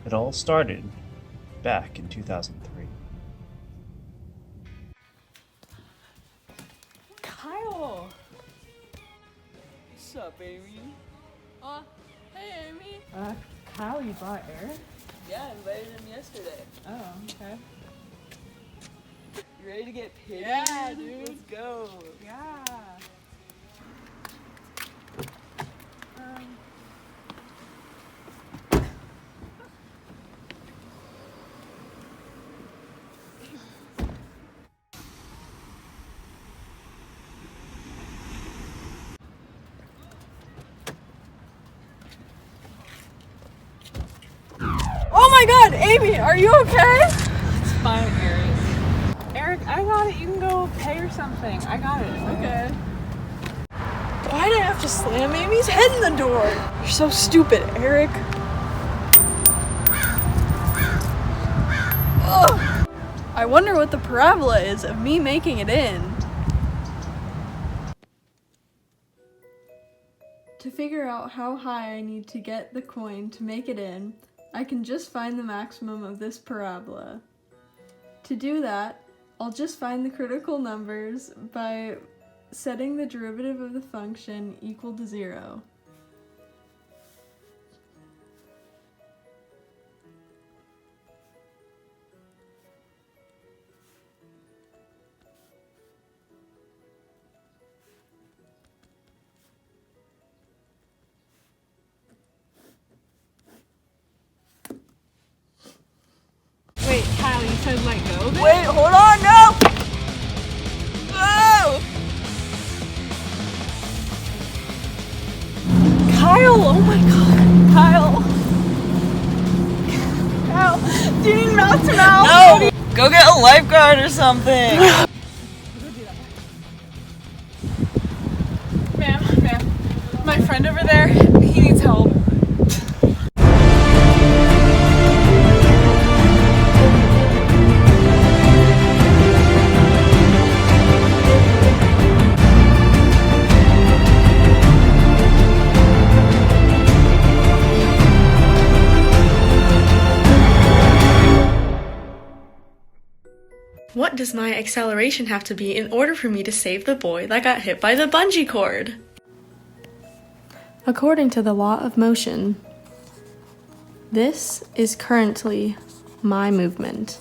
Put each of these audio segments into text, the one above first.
It all started back in 2003. Kyle! What's up, Amy? Hey, Amy. Kyle, you brought Eric? Yeah, I invited him yesterday. Oh, okay. You ready to get pitted? Yeah, dude. Let's go. Yeah. Oh my god, Amy, are you okay? It's fine, Eric. Eric, I got it. You can go pay or something. I got it. Okay. Why did I have to slam Amy's head in the door? You're so stupid, Eric. Ugh. I wonder what the parabola is of me making it in. To figure out how high I need to get the coin to make it in, I can just find the maximum of this parabola. To do that, I'll just find the critical numbers by setting the derivative of the function equal to 0. Wait, Kyle, you said let go of it? Wait, hold on, no! Oh! Kyle, oh my god, Kyle. Kyle, do you need mouth to mouth? No! Go get a lifeguard or something! Ma'am, my friend over there, he needs help. What does my acceleration have to be in order for me to save the boy that got hit by the bungee cord? According to the law of motion, this is currently my movement.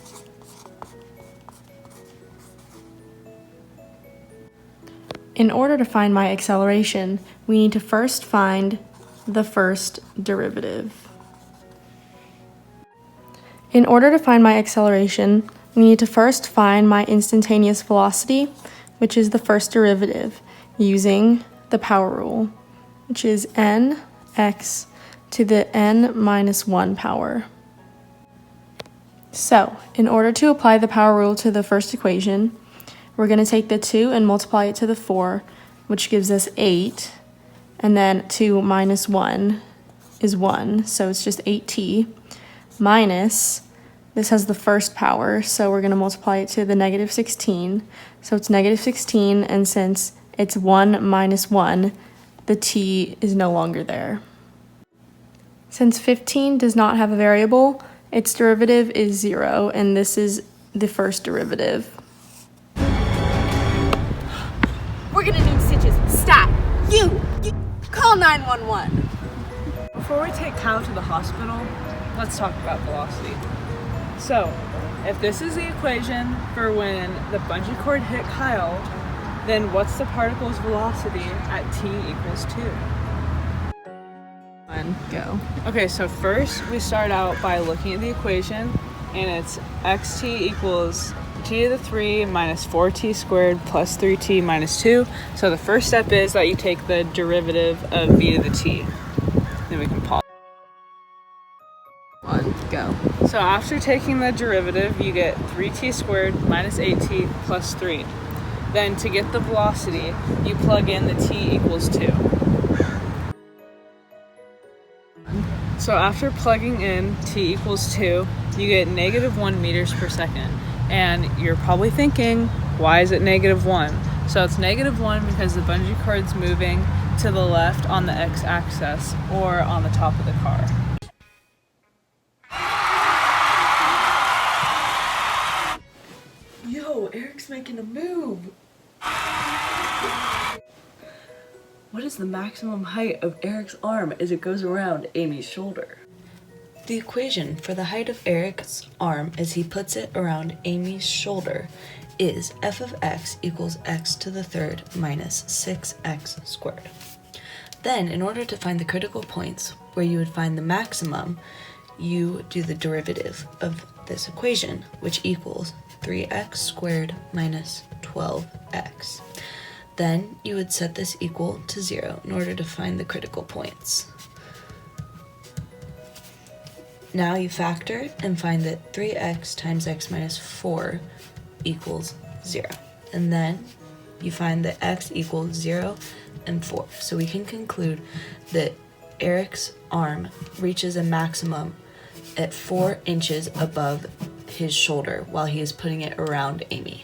In order to find my acceleration, we need to first find the first derivative. In order to find my acceleration, we need to first find my instantaneous velocity, which is the first derivative, using the power rule, which is nx to the n minus 1 power. So, in order to apply the power rule to the first equation, we're going to take the 2 and multiply it to the 4, which gives us 8, and then 2 minus 1 is 1, so it's just 8t, minus, this has the first power, so we're going to multiply it to the negative 16, so it's negative 16, and since it's 1 minus 1, the t is no longer there. Since 15 does not have a variable, its derivative is 0, and this is the first derivative. We're gonna need stitches. Stop. You call 911. Before we take Kyle to the hospital, let's talk about velocity. So, if this is the equation for when the bungee cord hit Kyle, then what's the particle's velocity at t equals 2? Go. Okay, so first we start out by looking at the equation, and it's xt equals t to the 3 minus 4t squared plus 3t minus 2. So the first step is that you take the derivative of v to the t. Then we can pause. Go. So after taking the derivative, you get 3t squared minus 8t plus 3. Then to get the velocity, you plug in the t equals 2. So after plugging in t equals 2, you get negative 1 meters per second. And you're probably thinking, why is it negative 1? So it's negative 1 because the bungee cord's moving to the left on the x-axis or on the top of the car. is the maximum height of Eric's arm as it goes around Amy's shoulder? The equation for the height of Eric's arm as he puts it around Amy's shoulder is f of x equals x to the third minus 6x squared. Then, in order to find the critical points where you would find the maximum, you do the derivative of this equation, which equals 3x squared minus 12x. Then you would set this equal to 0 in order to find the critical points. Now you factor it and find that 3x times x minus 4 equals 0. And then you find that x equals 0 and 4. So we can conclude that Eric's arm reaches a maximum at 4 inches above his shoulder while he is putting it around Amy.